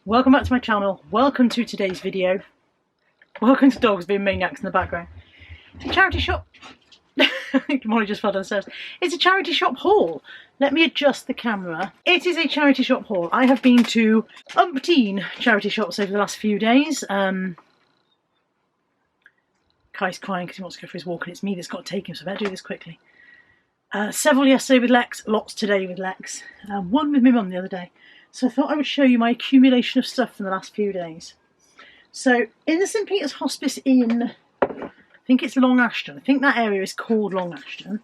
Welcome back to my channel. Welcome to today's video. Welcome to dogs being maniacs in the background. It's a charity shop. Molly just fell downstairs. It's a charity shop haul. Let me adjust the camera. It is a charity shop haul. I have been to umpteen charity shops over the last few days. Kai's crying because he wants to go for his walk and it's me that's got to take him, so I better do this quickly. Several yesterday with Lex, lots today with Lex, one with my mum the other day. So I thought I would show you my accumulation of stuff from the last few days. So in the St Peter's Hospice in, I think it's Long Ashton. I think that area is called Long Ashton.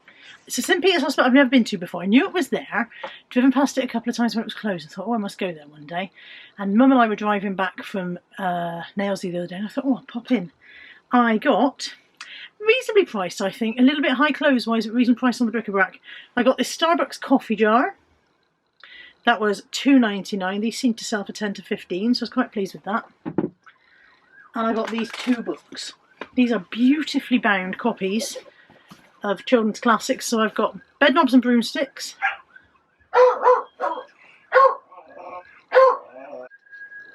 It's a St Peter's Hospital I've never been to before. I knew it was there. Driven past it a couple of times when it was closed. I thought, oh, I must go there one day. And Mum and I were driving back from Nailsy the other day and I thought, oh, I'll pop in. I got reasonably priced, I think. A little bit high clothes-wise, but reasonably priced on the bric-a-brac. I got this Starbucks coffee jar. That was $2.99. These seem to sell for 10 to 15, so I was quite pleased with that. And I got these two books. These are beautifully bound copies of children's classics. So I've got Bedknobs and Broomsticks,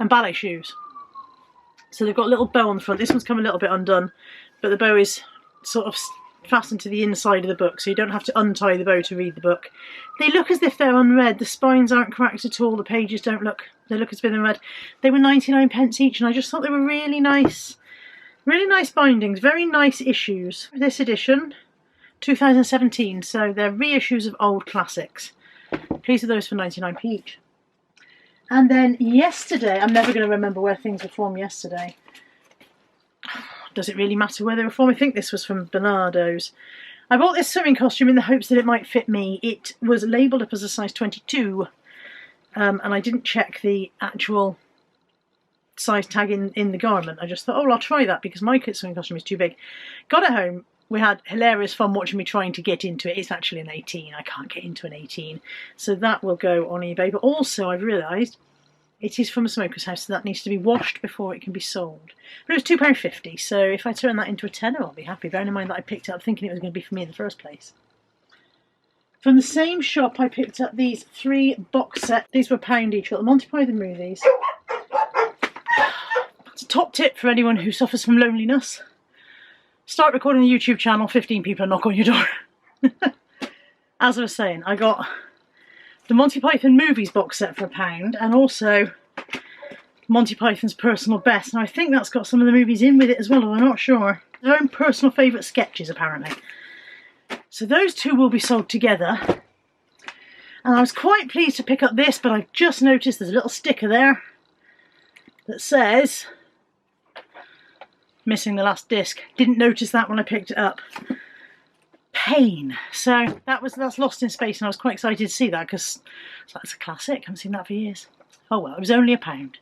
and Ballet Shoes. So they've got a little bow on the front. This one's come a little bit undone, but the bow is sort of fastened to the inside of the book, so you don't have to untie the bow to read the book. They look as if they're unread. The spines aren't cracked at all. The pages don't look, they look as if they're unread. They were 99p each, and I just thought they were really nice bindings, very nice issues. This edition, 2017, so they're reissues of old classics. Pleased with those for 99p each. And then yesterday, I'm never going to remember where things were from yesterday. Does it really matter where they were from? I think this was from Bernardo's. I bought this swimming costume in the hopes that it might fit me. It was labelled up as a size 22, and I didn't check the actual size tag in the garment. I just thought, oh, well, I'll try that because my swimming costume is too big. Got it home. We had hilarious fun watching me trying to get into it. It's actually an 18. I can't get into an 18. So that will go on eBay. But also I've realised it is from a smoker's house, so that needs to be washed before it can be sold. But it was £2.50, so if I turn that into a tenner, I'll be happy, bearing in mind that I picked it up thinking it was going to be for me in the first place. From the same shop, I picked up these 3 box sets. These were £1 each. Got the Monty Python movies. It's a top tip for anyone who suffers from loneliness. Start recording a YouTube channel, 15 people knock on your door. As I was saying, I got the Monty Python movies box set for £1, and also Monty Python's personal best. And I think that's got some of the movies in with it as well, although I'm not sure. Their own personal favourite sketches, apparently. So those two will be sold together. And I was quite pleased to pick up this, but I've just noticed there's a little sticker there that says, missing the last disc. Didn't notice that when I picked it up. Pain. So that's lost in space, and I was quite excited to see that because that's a classic. I haven't seen that for years. Oh well, it was only £1.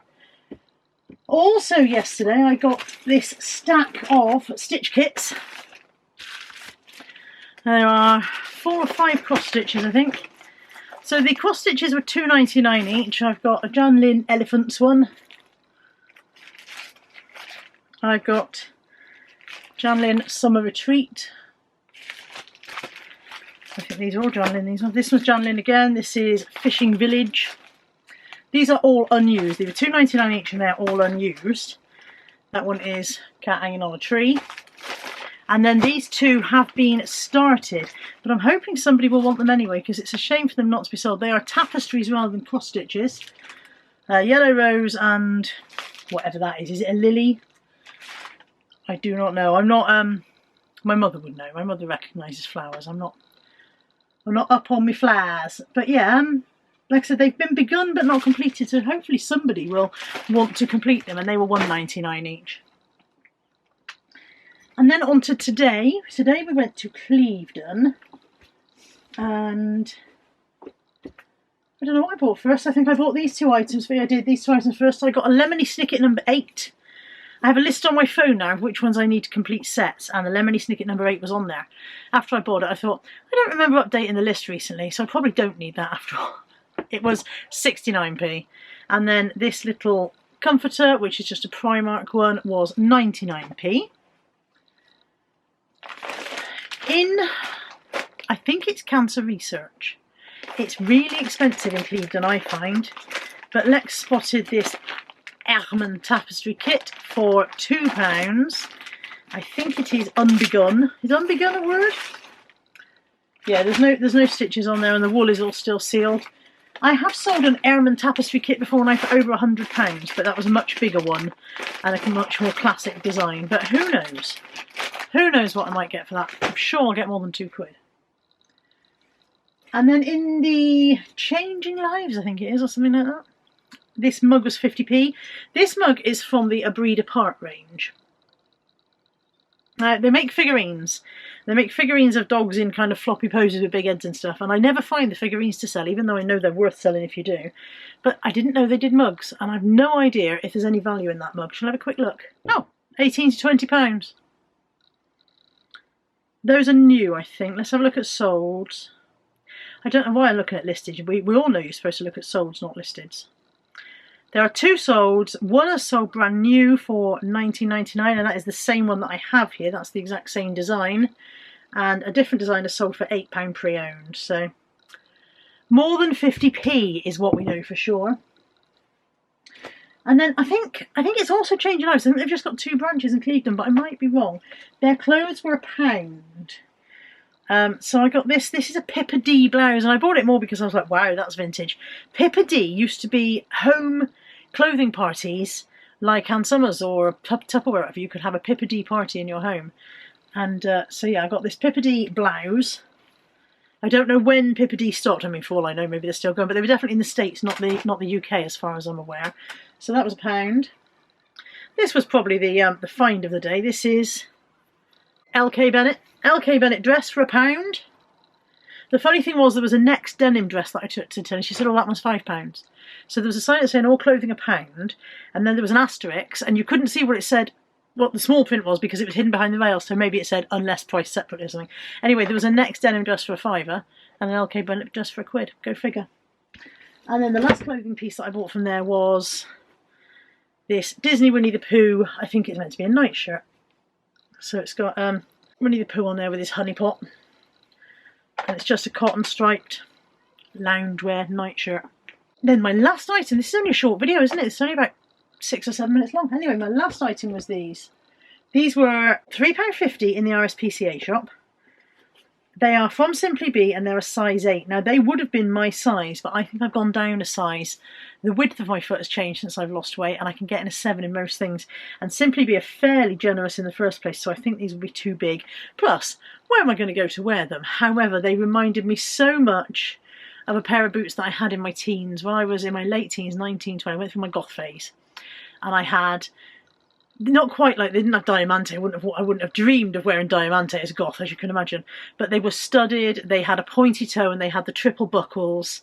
Also yesterday I got this stack of stitch kits. There are 4 or 5 cross stitches, I think. So the cross stitches were £2.99 each. I've got a Jan Lynn Elephants one. I've got Jan Lynn Summer Retreat. I think these are all Jan Lynn, these ones. This one's Jan Lynn again. This is Fishing Village. These are all unused. They were £2.99 each and they're all unused. That one is Cat Hanging on a Tree. And then these two have been started, but I'm hoping somebody will want them anyway because it's a shame for them not to be sold. They are tapestries rather than cross stitches. Yellow rose and whatever that is. Is it a lily? I do not know. I'm not, my mother would know. My mother recognises flowers. I'm not up on my flowers. But yeah, like I said, they've been begun but not completed, so hopefully somebody will want to complete them, and they were £1.99 each. And then on to today. Today we went to Clevedon, and I don't know what I bought first. I think I bought these 2 items. But yeah, I did these 2 items first. I got a Lemony Snicket number 8. I have a list on my phone now of which ones I need to complete sets, and the Lemony Snicket number 8 was on there. After I bought it, I thought, I don't remember updating the list recently, so I probably don't need that after all. It was 69p. And then this little comforter, which is just a Primark one, was 99p. In, I think it's cancer research. It's really expensive in Clevedon, I find. But Lex spotted this ermine tapestry kit for £2. I think it is unbegun. Is unbegun a word? Yeah, there's no stitches on there, and the wool is all still sealed. I have sold an ermine tapestry kit before now for over £100, but that was a much bigger one and a much more classic design. But who knows? Who knows what I might get for that? I'm sure I'll get more than £2. And then in the Changing Lives, I think it is, or something like that. This mug was 50p. This mug is from the A Breed Apart range. They make figurines. They make figurines of dogs in kind of floppy poses with big heads and stuff, and I never find the figurines to sell, even though I know they're worth selling if you do. But I didn't know they did mugs, and I've no idea if there's any value in that mug. Shall I have a quick look? Oh, 18 to £20. Those are new, I think. Let's have a look at solds. I don't know why I'm looking at listed. We all know you're supposed to look at solds, not listeds. There are 2 solds. One is sold brand new for £19.99, and that is the same one that I have here. That's the exact same design. And a different design is sold for £8 pre-owned. So more than 50p is what we know for sure. And then I think it's also Changing Lives. I think they've just got 2 branches in Clevedon, but I might be wrong. Their clothes were £1. So I got this. This is a Pippa D blouse, and I bought it more because I was like, wow, that's vintage. Pippa D used to be home clothing parties like Ann Summers or Tupperware, wherever. You could have a Pippa D party in your home. And so yeah, I got this Pippa D blouse. I don't know when Pippa D stopped. I mean, for all I know, maybe they're still going, but they were definitely in the States, not the UK, as far as I'm aware. So that was £1. This was probably the find of the day. This is LK Bennett. LK Bennett dress for £1. The funny thing was there was a Next denim dress that I took to her, and she said, oh, that was £5. So there was a sign that saying all clothing £1, and then there was an asterisk, and you couldn't see what it said, what the small print was, because it was hidden behind the veil, so maybe it said unless priced separately or something. Anyway, there was a Next denim dress for £5 and an LK Bennett dress for £1. Go figure. And then the last clothing piece that I bought from there was this Disney Winnie the Pooh. I think it's meant to be a nightshirt. So it's got Winnie the Pooh on there with his honey pot. And it's just a cotton striped loungewear nightshirt. Then my last item, this is only a short video, isn't it? It's only about 6 or 7 minutes long. Anyway, my last item was these. These were £3.50 in the RSPCA shop. They are from Simply Be, and they're a size 8. Now, they would have been my size, but I think I've gone down a size. The width of my foot has changed since I've lost weight, and I can get in a 7 in most things. And Simply Be are fairly generous in the first place, so I think these will be too big. Plus, where am I going to go to wear them? However, they reminded me so much of a pair of boots that I had in my teens. When I was in my late teens, 19, 20, I went through my goth phase. And I had, not quite like, they didn't have diamante. I wouldn't have dreamed of wearing diamante as a goth, as you can imagine. But they were studded, they had a pointy toe, and they had the triple buckles.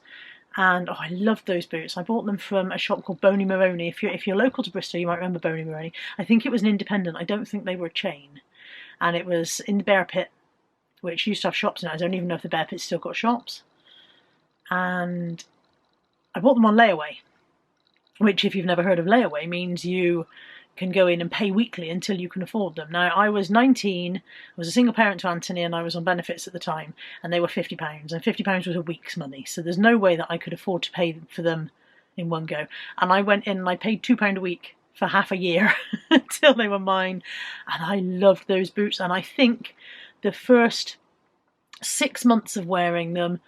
And oh, I loved those boots. I bought them from a shop called Boney Maroney. If you're local to Bristol, you might remember Boney Maroney. I think it was an independent. I don't think they were a chain. And it was in the Bear Pit, which used to have shops in it. I don't even know if the Bear Pit's still got shops. And I bought them on layaway, which, if you've never heard of layaway, means you can go in and pay weekly until you can afford them. Now, I was 19, I was a single parent to Anthony, and I was on benefits at the time, and they were £50, and £50 was a week's money, so there's no way that I could afford to pay for them in one go. And I went in and I paid £2 a week for half a year until they were mine, and I loved those boots. And I think the first 6 months of wearing them,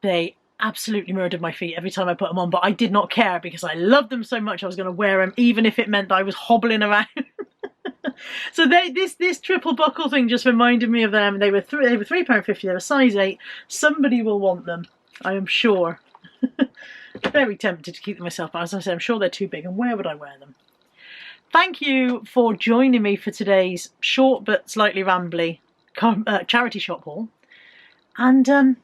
they absolutely murdered my feet every time I put them on, but I did not care because I loved them so much. I was going to wear them even if it meant that I was hobbling around. So this triple buckle thing just reminded me of them. They were £3.50. They were size 8. Somebody will want them, I am sure. Very tempted to keep them myself, but as I said, I'm sure they're too big, and where would I wear them? Thank you for joining me for today's short but slightly rambly charity shop haul, and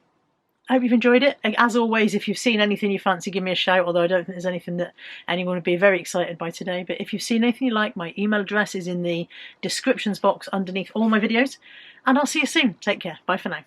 I hope you've enjoyed it. As always, if you've seen anything you fancy, give me a shout, although I don't think there's anything that anyone would be very excited by today. But if you've seen anything you like, my email address is in the descriptions box underneath all my videos. And I'll see you soon. Take care. Bye for now.